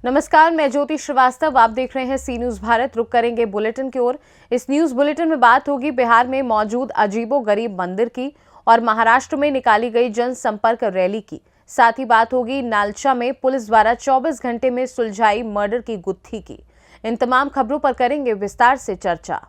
नमस्कार, मैं ज्योति श्रीवास्तव। आप देख रहे हैं सी न्यूज भारत। रुक करेंगे बुलेटिन की ओर। इस न्यूज बुलेटिन में बात होगी बिहार में मौजूद अजीबोगरीब मंदिर की और महाराष्ट्र में निकाली गई जनसंपर्क रैली की। साथ ही बात होगी नालचा में पुलिस द्वारा 24 घंटे में सुलझाई मर्डर की गुत्थी की। इन तमाम खबरों पर करेंगे विस्तार से चर्चा।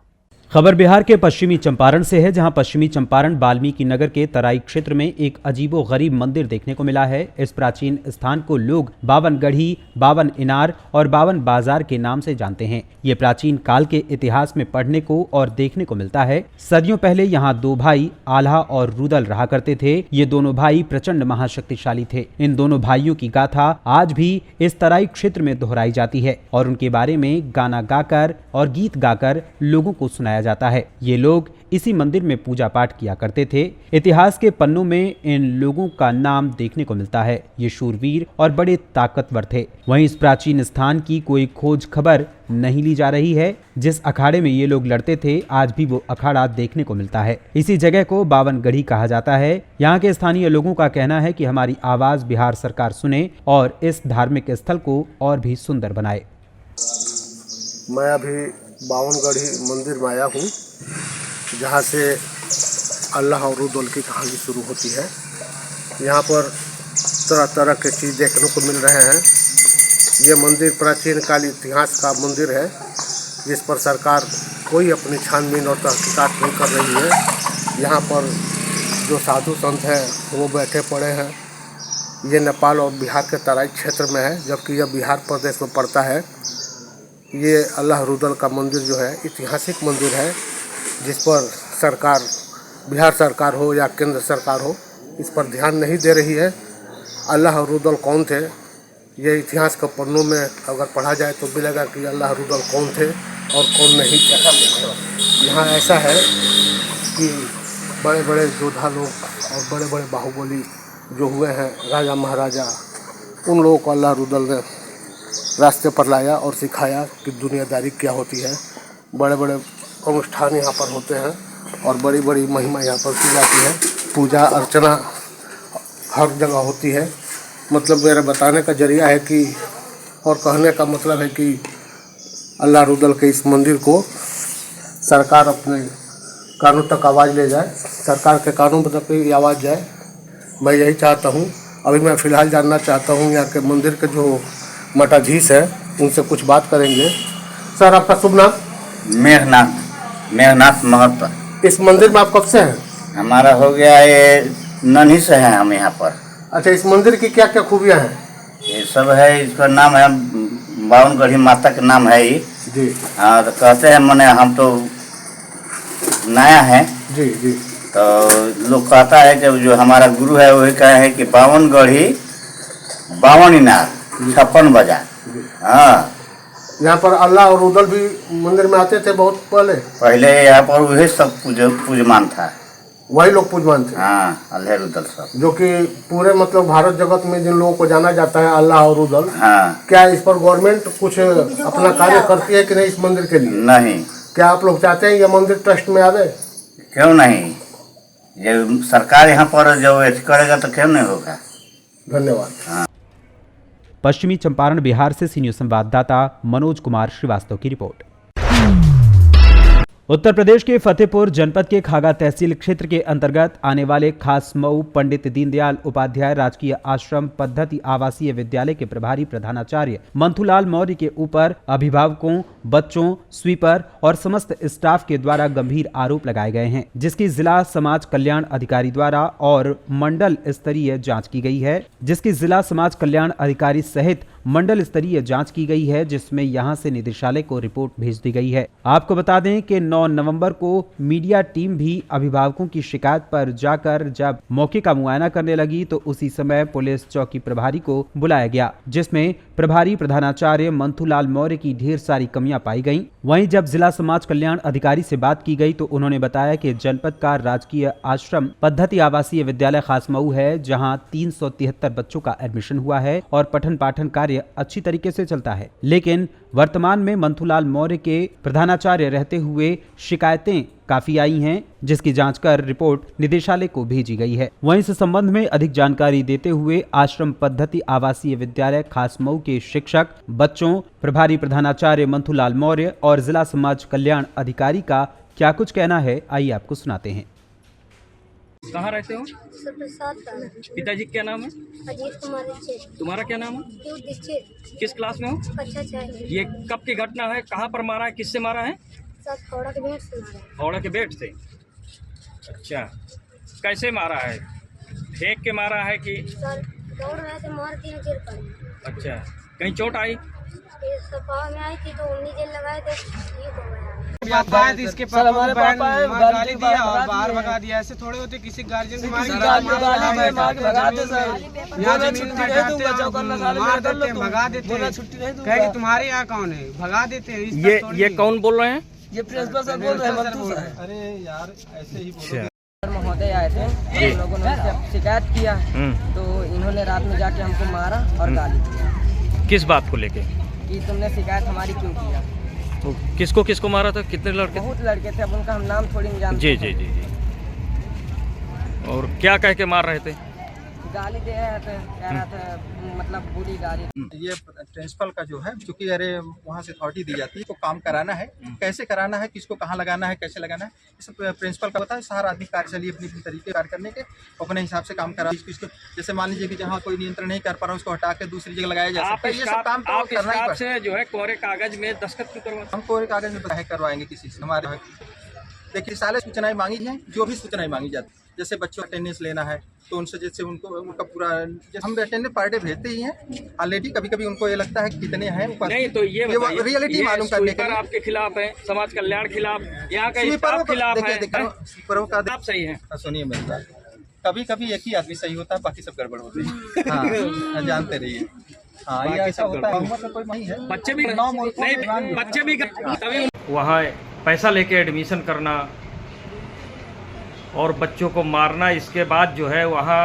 खबर बिहार के पश्चिमी चंपारण से है, जहां पश्चिमी चंपारण वाल्मीकि नगर के तराई क्षेत्र में एक अजीबो गरीब मंदिर देखने को मिला है। इस प्राचीन स्थान को लोग बावन गढ़ी, बावन इनार और बावन बाजार के नाम से जानते हैं। ये प्राचीन काल के इतिहास में पढ़ने को और देखने को मिलता है। सदियों पहले यहाँ दो भाई आल्हा और रुदल रहा करते थे। ये दोनों भाई प्रचंड महाशक्तिशाली थे। इन दोनों भाइयों की गाथा आज भी इस तराई क्षेत्र में दोहराई जाती है और उनके बारे में गाना गाकर और गीत गाकर लोगों को सुनाया जाता है। ये लोग इसी मंदिर में पूजा पाठ किया करते थे। इतिहास के पन्नों में इन लोगों का नाम देखने को मिलता है। ये शूरवीर और बड़े ताकतवर थे। वहीं इस प्राचीन स्थान की कोई खोज खबर नहीं ली जा रही है। जिस अखाड़े में ये लोग लड़ते थे, आज भी वो अखाड़ा देखने को मिलता है। इसी जगह को बावन गढ़ी कहा जाता है। यहाँ के स्थानीय लोगों का कहना है कि हमारी आवाज बिहार सरकार सुने और इस धार्मिक स्थल को और भी सुंदर बनाए। मैं अभी बावनगढ़ी मंदिर में आया हूँ, जहाँ से अल्लाह और रुदल की कहानी शुरू होती है। यहाँ पर तरह तरह के चीज़ देखने को मिल रहे हैं। ये मंदिर प्राचीन काल इतिहास का मंदिर है, जिस पर सरकार कोई अपनी छानबीन और तहकीकात नहीं कर रही है। यहाँ पर जो साधु संत हैं वो बैठे पड़े हैं। ये नेपाल और बिहार के तराई क्षेत्र में है, जबकि यह बिहार प्रदेश में पड़ता है। ये अल्लाह रुदल का मंदिर जो है ऐतिहासिक मंदिर है, जिस पर सरकार, बिहार सरकार हो या केंद्र सरकार हो, इस पर ध्यान नहीं दे रही है। अल्लाह रुदल कौन थे, ये इतिहास के पन्नों में अगर पढ़ा जाए तो मिलेगा कि अल्लाह रुदल कौन थे और कौन नहीं थे। यहाँ ऐसा है कि बड़े बड़े योद्धा लोग और बड़े बड़े बाहुबली जो हुए हैं, राजा महाराजा, उन लोगों को अल्लाह रुदल ने रास्ते पर लाया और सिखाया कि दुनियादारी क्या होती है। बड़े बड़े अनुष्ठान यहाँ पर होते हैं और बड़ी बड़ी महिमा यहाँ पर की जाती है। पूजा अर्चना हर जगह होती है। मतलब मेरा बताने का जरिया है कि, और कहने का मतलब है कि अल्लाह रुदल के इस मंदिर को सरकार अपने कानून तक आवाज़ ले जाए, सरकार के कानून तक भी आवाज़ जाए। मैं यही चाहता हूँ। अभी मैं फ़िलहाल जानना चाहता हूँ यहाँ के मंदिर के जो मठाधीश है, उनसे कुछ बात करेंगे। सर, आपका शुभ नाम? मेघनाथ महतो। इस मंदिर में आप कब से हैं? हमारा हो गया ये नन्ही से हैं हम यहाँ पर। अच्छा, इस मंदिर की क्या क्या खूबियाँ हैं? ये सब है, इसका नाम है बावनगढ़ी माता का नाम है ये जी। हाँ, तो कहते हैं मने हम तो नया है जी जी। तो लोग कहता है कि जो हमारा गुरु है वही कहे है कि बावनगढ़ी, बावन इनार, 56 बाजार। हाँ, यहाँ पर अल्लाह और रुदल भी मंदिर में आते थे बहुत पहले यहाँ पर वही सब पूजमान था। वही लोग पूजमान थे। हाँ, अल्लाह रुदल सब, जो कि पूरे मतलब भारत जगत में जिन लोगों को जाना जाता है अल्लाह और रुदल। हाँ। क्या इस पर गवर्नमेंट कुछ अपना कार्य करती है कि नहीं इस मंदिर के लिए? नहीं। क्या आप लोग चाहते हैं ये मंदिर ट्रस्ट में आवे? क्यों नहीं, ये सरकार यहाँ पर जो करेगा तो क्यों नहीं होगा। धन्यवाद। हाँ। पश्चिमी चंपारण बिहार से सी न्यूज संवाददाता मनोज कुमार श्रीवास्तव की रिपोर्ट। उत्तर प्रदेश के फतेहपुर जनपद के खागा तहसील क्षेत्र के अंतर्गत आने वाले खासमऊ पंडित दीनदयाल उपाध्याय राजकीय आश्रम पद्धति आवासीय विद्यालय के प्रभारी प्रधानाचार्य मंथुलाल मौर्य के ऊपर अभिभावकों, बच्चों, स्वीपर और समस्त स्टाफ के द्वारा गंभीर आरोप लगाए गए हैं, जिसकी जिला समाज कल्याण अधिकारी द्वारा और मंडल स्तरीय जांच की गई है। जिसकी जिला समाज कल्याण अधिकारी सहित मंडल स्तरीय जांच की गई है, जिसमें यहां से निदेशालय को रिपोर्ट भेज दी गई है। आपको बता दें कि 9 नवंबर को मीडिया टीम भी अभिभावकों की शिकायत पर जाकर जब मौके का मुआयना करने लगी तो उसी समय पुलिस चौकी प्रभारी को बुलाया गया, जिसमें प्रभारी प्रधानाचार्य मंथुलाल मौर्य की ढेर सारी कमियां पाई गईं। वहीं जब जिला समाज कल्याण अधिकारी से बात की गई तो उन्होंने बताया कि जनपद का राजकीय आश्रम पद्धति आवासीय विद्यालय खासमऊ है, जहां 373 बच्चों का एडमिशन हुआ है और पठन पाठन कार्य अच्छी तरीके से चलता है। लेकिन वर्तमान में मंथुलाल मौर्य के प्रधानाचार्य रहते हुए शिकायतें काफी आई हैं, जिसकी जांच कर रिपोर्ट निदेशालय को भेजी गई है। वहीं इस संबंध में अधिक जानकारी देते हुए आश्रम पद्धति आवासीय विद्यालय खासमऊ के शिक्षक, बच्चों, प्रभारी प्रधानाचार्य मंथुलाल मौर्य और जिला समाज कल्याण अधिकारी का क्या कुछ कहना है, आइए आपको सुनाते हैं। कहाँ रहते हो? पिताजी क्या नाम है? अजीत कुमार दीक्षित। तुम्हारा क्या नाम है? क्यों दीक्षित? किस क्लास में हो? अच्छा चाहिए। ये कब की घटना है? कहाँ पर मारा है? किससे मारा है? सब कौड़ा के भेंट से मारा। फावड़ा के बेट से। अच्छा, कैसे मारा है? फेंक के मारा है कि? सर दौड़ रहे थे, मार दिए, गिर पड़े। अच्छा, कहीं चोट आई? ये सफा में आई थी तो उन्हीं जेल लगाए थे, ये हो गया। पापा है तो इसके पापा हमारे पापा है गाली दिया और बाहर भगा दिया। ऐसे थोड़े होते किसी गार्जियन को मार के भगा दे सर। यहाँ जमीन मार देते हैं, भगा देते हैं, कहे कि तुम्हारे यहाँ कौन है, भगा देते हैं। ये कौन बोल रहे हैं? ये प्रिंसिपल सर बोल रहे हैं। अरे यार ऐसे ही बोलो। महोदय आए थे, हम लोगों ने शिकायत किया तो इन्होंने रात में जाके हमको मारा और गाली दिया। किस बात को लेके? कि तुमने शिकायत हमारी क्यों किया। तो किसको मारा था? कितने लड़के? बहुत लड़के थे, अब उनका हम नाम थोड़ी नहीं जानते। जी। और क्या कह के मार रहे थे? गाली दे रहे थे, कह रहा था मतलब बुरी गाली। ये प्रिंसिपल का जो है, चूंकि अरे वहाँ से अथॉरिटी दी जाती है तो काम कराना है, कैसे कराना है, किसको कहाँ लगाना है, कैसे लगाना है, इस प्रिंसिपल का होता है। हर आदमी कार्य चलिए अपनी तरीके कार्य करने के अपने हिसाब से काम करा। इसको जैसे मान लीजिए कि जहाँ कोई नियंत्रण नहीं कर पा रहा उसको हटा के दूसरी जगह लगाया जा सकता है। ये सब काम तो करना ही से जो है कोरे कागज में दस्तखत क्यों करवा? हम कोरे कागज में करवाएंगे किसी से। हमारे देखिए सारे सूचनाएं मांगी हैं, जो भी सूचनाएं मांगी जाती है, जैसे बच्चों का अटेंडेंस लेना है तो उनसे जैसे उनका पूरा हम अटेंडेंस पर डे भेजते ही हैं ऑलरेडी। कभी कभी उनको ये लगता है कि कितने हैं नहीं, तो ये रियलिटी मालूम करने के लिए आपके खिलाफ है, समाज कल्याण खिलाफ, यहाँ का स्टाफ खिलाफ है। स्वीपरों का आप सही है। सुनिए मेरी बात, कभी कभी एक ही आदमी सही होता है, बाकी सब गड़बड़ होते हैं। हाँ जानते रहिए। हाँ ये ऐसा होता है, बहुमत में कोई नहीं है। बच्चे भी नहीं, बच्चे भी तभी वहाँ पैसा लेके एडमिशन करना और बच्चों को मारना, इसके बाद जो है वहाँ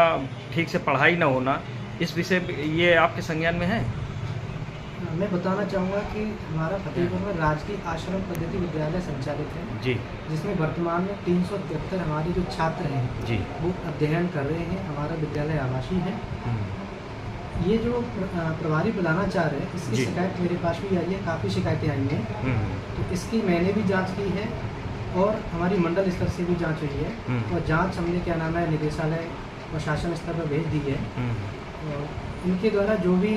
ठीक से पढ़ाई ना होना, इस विषय ये आपके संज्ञान में है? मैं बताना चाहूँगा कि हमारा फतेहपुर में राजकीय आश्रम पद्धति विद्यालय संचालित है जी, जिसमें वर्तमान में 373 हमारे जो छात्र हैं जी वो अध्ययन कर रहे हैं। हमारा विद्यालय आवासीय है। ये जो प्रभारी प्रधानाचार्य है, इसकी शिकायत मेरे पास भी आई है, काफ़ी शिकायतें आई हैं। तो इसकी मैंने भी जाँच की है और हमारी मंडल स्तर से भी जांच हुई है और जांच हमने क्या नाम है निदेशालय प्रशासन स्तर पर भेज दी है। और इनके द्वारा जो भी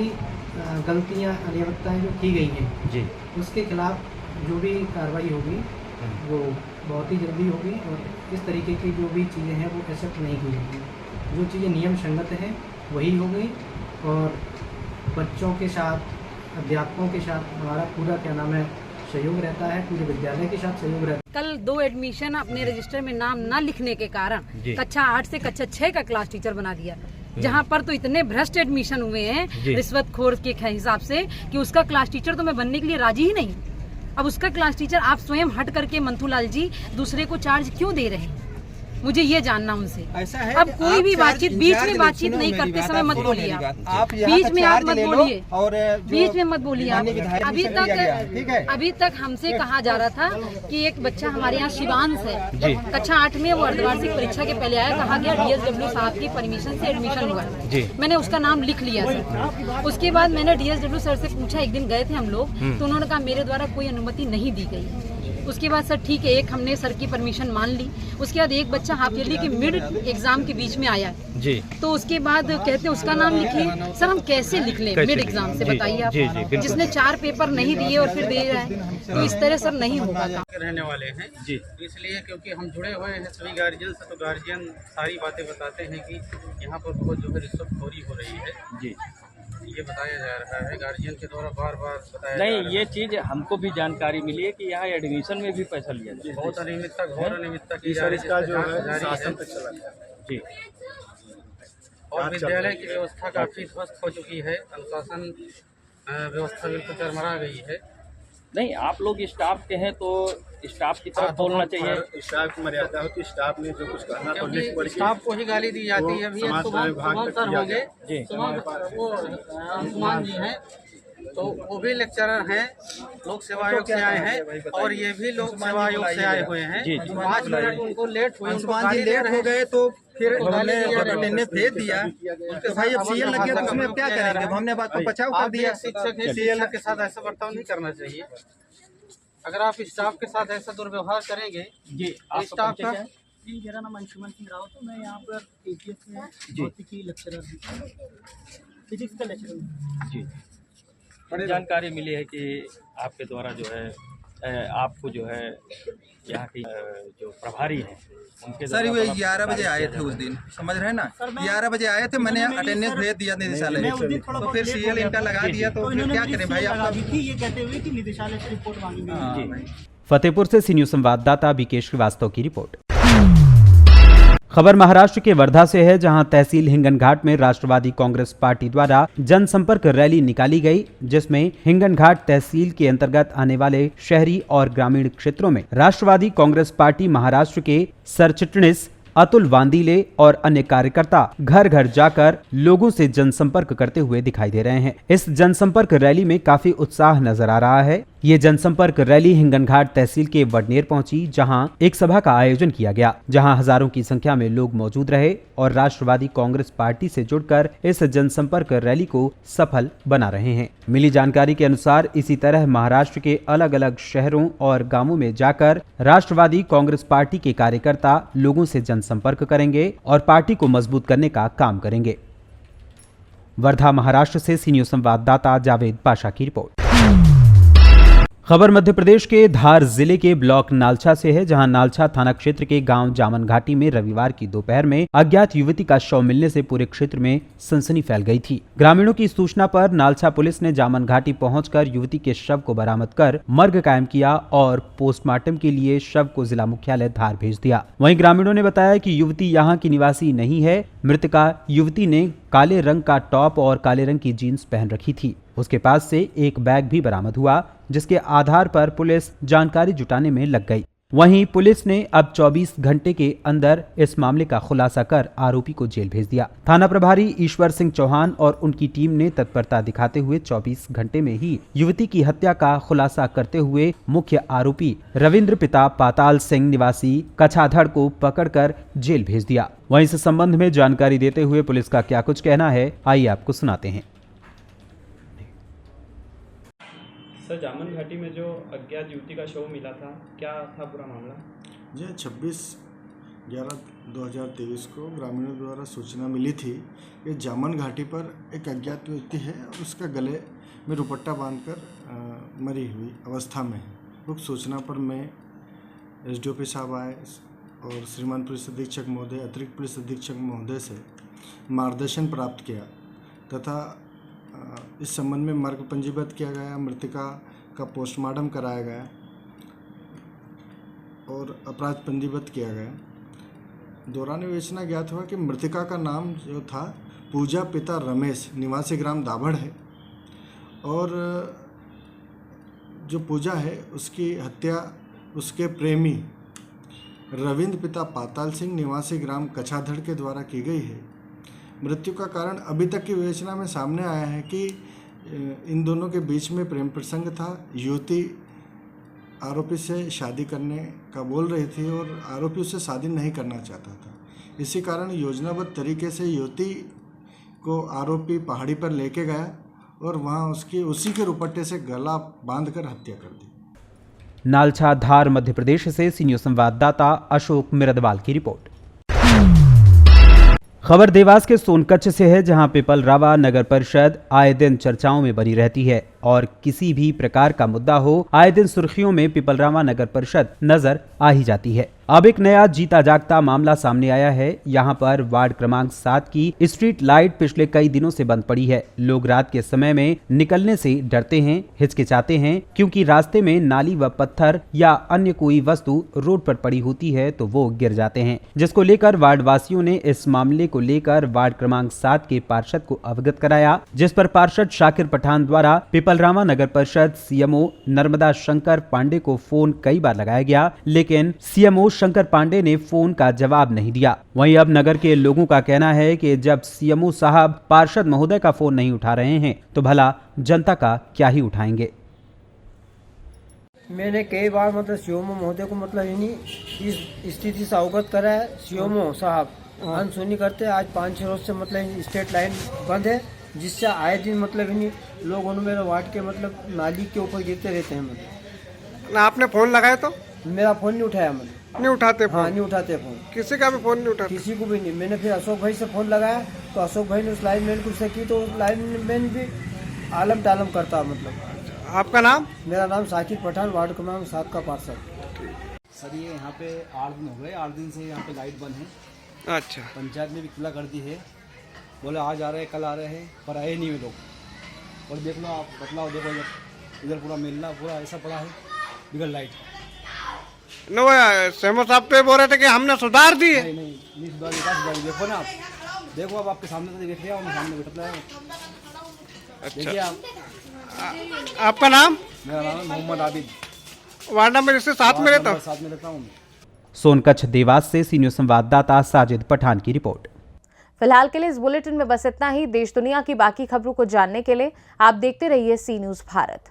गलतियां अनियमितताएं जो की गई हैं जी, उसके खिलाफ जो भी कार्रवाई होगी वो बहुत ही जल्दी होगी और इस तरीके की जो भी चीज़ें हैं वो एक्सेप्ट नहीं की जाएंगी। जो चीज़ें नियम संगत हैं वही होगी और बच्चों के साथ, अध्यापकों के साथ हमारा पूरा क्या नाम है सहयोग रहता है, पूरे विद्यालय के साथ सहयोग रहता है। कल 2 एडमिशन अपने रजिस्टर में नाम न लिखने के कारण कक्षा 8 से कक्षा 6 का क्लास टीचर बना दिया, जहाँ पर तो इतने भ्रष्ट एडमिशन हुए हैं रिश्वतखोर के हिसाब से कि उसका क्लास टीचर तो मैं बनने के लिए राजी ही नहीं। अब उसका क्लास टीचर आप स्वयं हट करके मंथुलाल जी दूसरे को चार्ज क्यों दे रहे हैं, मुझे ये जानना उनसे। ऐसा है, अब कोई भी बातचीत बीच में बातचीत नहीं करते समय मत बोलिए आप बीच में आप मत बोलिए और बीच में मत बोलिए आप। अभी तक हमसे कहा जा रहा था कि एक बच्चा हमारे यहाँ शिवांश है, कक्षा 8 में, वो अर्धवार्षिक परीक्षा के पहले आया, कहा गया DSW साहब की परमिशन से एडमिशन हुआ है। मैंने उसका नाम लिख लिया सर। उसके बाद मैंने DSW सर से पूछा, एक दिन गए थे हम लोग, तो उन्होंने कहा मेरे द्वारा कोई अनुमति नहीं दी गई। उसके बाद सर ठीक है, एक हमने सर की परमिशन मान ली। उसके बाद एक बच्चा हाफ ईयरली के मिड एग्जाम के बीच में आया जी, तो उसके बाद कहते उसका नाम लिखिए। सर हम कैसे लिख लें मिड एग्जाम से, बताइए आप, जिसने 4 पेपर नहीं दिए और फिर दे रहा है, तो इस तरह सर नहीं होगा। रहने वाले हैं जी, इसलिए क्योंकि हम जुड़े हुए हैं सभी गार्जियन से, तो गार्जियन सारी बातें बताते हैं कि यहाँ पर बहुत जो है रिश्वतखोरी हो रही है जी, ये बताया जा रहा है गार्जियन के द्वारा बार बार बताया नहीं, ये चीज़ हमको भी जानकारी मिली है कि यहाँ एडमिशन में भी पैसा लिया जाए। बहुत अनियमितता, घोर अनियमितता की जा रही जी, और विद्यालय की व्यवस्था काफ़ी ध्वस्त हो चुकी है, अनुशासन व्यवस्था बिल्कुल चरमरा गई है। नहीं, आप लोग स्टाफ के हैं तो स्टाफ की तरफ बोलना चाहिए। स्टाफ की मर्यादा हो तो स्टाफ ने जो कुछ करना तो स्टाफ को ही गाली दी जाती है। अभी सुमान सर होंगे, वो सुमान जी हैं, तो वो भी लेक्चरर हैं, लोक सेवा आयोग से आए हैं और ये भी लोक सेवा आयोग से आए हुए हैं। 5 मिनट उनको लेट हुए, लेट हो गए तो फिर हमने भेज दिया तो भाई अब सीएल लग गया तो उसमें क्या करेंगे? हमने बात को बचाव कर दिया। शिक्षक है, शिक्षक के साथ ऐसा बर्ताव नहीं करना चाहिए। अगर आप स्टाफ के साथ ऐसा दुर्व्यवहार करेंगे जी, स्टाफ का। मेरा नाम अंशुमन सिंह रावत है, मैं यहाँ पर ATS में भौतिकी लेक्चरर हूँ, फिजिक्स का लेक्चरर हूँ जी। जानकारी मिली है कि आपके द्वारा जो है आपको जो है यहाँ की जो प्रभारी है उनके सर वो 11 बजे आए थे उस दिन, समझ रहे हैं ना? 11 बजे आए थे, मैंने अटेंडेंस भेज दिया निदेशालय, तो फिर सीएल इनका लगा दिया, तो फिर क्या करें भाई? आपका ये कहते हुए कि निदेशालय से रिपोर्ट मांगी गई। फतेहपुर से सी न्यूज संवाददाता बीके श्रीवास्तव की रिपोर्ट। खबर महाराष्ट्र के वर्धा से है, जहां तहसील हिंगनघाट में राष्ट्रवादी कांग्रेस पार्टी द्वारा जनसंपर्क रैली निकाली गई, जिसमें हिंगनघाट तहसील के अंतर्गत आने वाले शहरी और ग्रामीण क्षेत्रों में राष्ट्रवादी कांग्रेस पार्टी महाराष्ट्र के सरचिटणीस अतुल वांदीले और अन्य कार्यकर्ता घर घर जाकर लोगों से जनसंपर्क करते हुए दिखाई दे रहे हैं। इस जनसंपर्क रैली में काफी उत्साह नजर आ रहा है। ये जनसंपर्क रैली हिंगनघाट तहसील के वडनेर पहुंची, जहां एक सभा का आयोजन किया गया, जहां हजारों की संख्या में लोग मौजूद रहे और राष्ट्रवादी कांग्रेस पार्टी से जुड़कर इस जनसंपर्क रैली को सफल बना रहे हैं। मिली जानकारी के अनुसार इसी तरह महाराष्ट्र के अलग अलग शहरों और गांवों में जाकर राष्ट्रवादी कांग्रेस पार्टी के कार्यकर्ता लोगों से संपर्क करेंगे और पार्टी को मजबूत करने का काम करेंगे। वर्धा महाराष्ट्र से सी न्यूज संवाददाता जावेद पाशा की रिपोर्ट। खबर मध्य प्रदेश के धार जिले के ब्लॉक नालछा से है, जहां नालछा थाना क्षेत्र के गांव जामन घाटी में रविवार की दोपहर में अज्ञात युवती का शव मिलने से पूरे क्षेत्र में सनसनी फैल गई थी। ग्रामीणों की सूचना पर नालछा पुलिस ने जामन घाटी पहुंचकर युवती के शव को बरामद कर मर्ग कायम किया और पोस्टमार्टम के लिए शव को जिला मुख्यालय धार भेज दिया। वहीं ग्रामीणों ने बताया कि युवती यहाँ की निवासी नहीं है। मृतका युवती ने काले रंग का टॉप और काले रंग की जीन्स पहन रखी थी। उसके पास से एक बैग भी बरामद हुआ, जिसके आधार पर पुलिस जानकारी जुटाने में लग गई। वहीं पुलिस ने अब 24 घंटे के अंदर इस मामले का खुलासा कर आरोपी को जेल भेज दिया। थाना प्रभारी ईश्वर सिंह चौहान और उनकी टीम ने तत्परता दिखाते हुए 24 घंटे में ही युवती की हत्या का खुलासा करते हुए मुख्य आरोपी रविंद्र पिता पाताल सिंह निवासी कछाधड़ को पकड़कर जेल भेज दिया। वहीं इस संबंध में जानकारी देते हुए पुलिस का क्या कुछ कहना है, आइए आपको सुनाते हैं। सर, जामन घाटी में जो अज्ञात युवती का शव मिला था, क्या था पूरा मामला? जी 26/11/2023 को ग्रामीणों द्वारा सूचना मिली थी कि जामन घाटी पर एक अज्ञात व्यक्ति है और उसका गले में दुपट्टा बांधकर मरी हुई अवस्था में है। उक्त सूचना पर मैं SDOP साहब आए और श्रीमान पुलिस अधीक्षक महोदय, अतिरिक्त पुलिस अधीक्षक महोदय से मार्गदर्शन प्राप्त किया तथा इस संबंध में मर्ग पंजीबद्ध किया गया, मृतिका का पोस्टमार्टम कराया गया और अपराध पंजीबद्ध किया गया। दौरान विवेचना ज्ञात हुआ कि मृतिका का नाम जो था पूजा पिता रमेश निवासी ग्राम दाभड़ है और जो पूजा है उसकी हत्या उसके प्रेमी रविंद्र पिता पाताल सिंह निवासी ग्राम कछाधड़ के द्वारा की गई है। मृत्यु का कारण अभी तक की विवेचना में सामने आया है कि इन दोनों के बीच में प्रेम प्रसंग था। युवती आरोपी से शादी करने का बोल रही थी और आरोपी उससे शादी नहीं करना चाहता था। इसी कारण योजनाबद्ध तरीके से युवती को आरोपी पहाड़ी पर लेके गया और वहां उसी के दुपट्टे से गला बांधकर हत्या कर दी। नालछा धार मध्य प्रदेश से सी न्यूज संवाददाता अशोक मिरदवाल की रिपोर्ट। खबर देवास के सोनकच्छ से है, जहां पिपलरावा नगर परिषद आए दिन चर्चाओं में बनी रहती है और किसी भी प्रकार का मुद्दा हो, आए दिन सुर्खियों में पिपलरावा नगर परिषद नजर आ ही जाती है। अब एक नया जीता जागता मामला सामने आया है। यहां पर वार्ड क्रमांक 7 की स्ट्रीट लाइट पिछले कई दिनों से बंद पड़ी है। लोग रात के समय में निकलने से डरते हैं, हिचकिचाते हैं, क्योंकि रास्ते में नाली व पत्थर या अन्य कोई वस्तु रोड पर पड़ी होती है तो वो गिर जाते हैं, जिसको लेकर वार्ड वासियों ने इस मामले को लेकर वार्ड क्रमांक 7 के पार्षद को अवगत कराया, जिस पर पार्षद शाकिर पठान द्वारा पिपल कलरामा नगर परिषद सीएमओ नर्मदा शंकर पांडे को फोन कई बार लगाया गया, लेकिन सीएमओ शंकर पांडे ने फोन का जवाब नहीं दिया। वहीं अब नगर के लोगों का कहना है कि जब सीएमओ साहब पार्षद महोदय का फोन नहीं उठा रहे हैं तो भला जनता का क्या ही उठाएंगे। मैंने कई बार मतलब सीएमओ महोदय को मतलब इन्हीं इस स्थिति से अवगत करा है। सीएमओ साहब अनसुनी करते हैं। आज 5-6 रोज से मतलब स्टेट लाइन बंद है, जिससे आए दिन मतलब इन्हीं लोग मेरे वार्ड के मतलब नाली के ऊपर गिरते रहते हैं। मतलब आपने फोन लगाया तो मेरा फोन नहीं उठाया, मतलब नहीं उठाते। हाँ, नहीं उठाते फोन, किसी का भी फोन नहीं उठाते, किसी को भी नहीं। मैंने फिर अशोक भाई से फोन लगाया तो अशोक भाई ने उस लाइन मैन कुछ की तो उस लाइन मैन भी आलम टालम करता। मतलब आपका नाम? मेरा नाम साकिब पठान, वार्ड क्रमांक 7 का पार्षद। सर ये यहाँ पे 8 दिन हो गए, 8 दिन से यहाँ पे लाइट बंद है। अच्छा। पंचायत ने भी इतला कर दी है, बोले आज आ रहे हैं कल आ रहे हैं, पर आए नहीं वे लोग। और देख लो आप, बतलाओ, देखो इधर पूरा मिलना पूरा ऐसा पड़ा है बिगड़ लाइट। नो सीएमओ साहब तो बोल रहे थे कि हमने सुधार दी है। नहीं सुधार, देखो ना आप, देखो अब आपके सामने तो देख रहे हो, सामने बैठा है। देखिए आप। आपका नाम? मेरा नाम है मोहम्मद आबिद, वार्ड नंबर इससे साथ में रहता हूँ। सोनकच्छ देवास से सी न्यूज़ संवाददाता साजिद पठान की रिपोर्ट। फिलहाल के लिए इस बुलेटिन में बस इतना ही। देश दुनिया की बाकी खबरों को जानने के लिए आप देखते रहिए सी न्यूज़ भारत।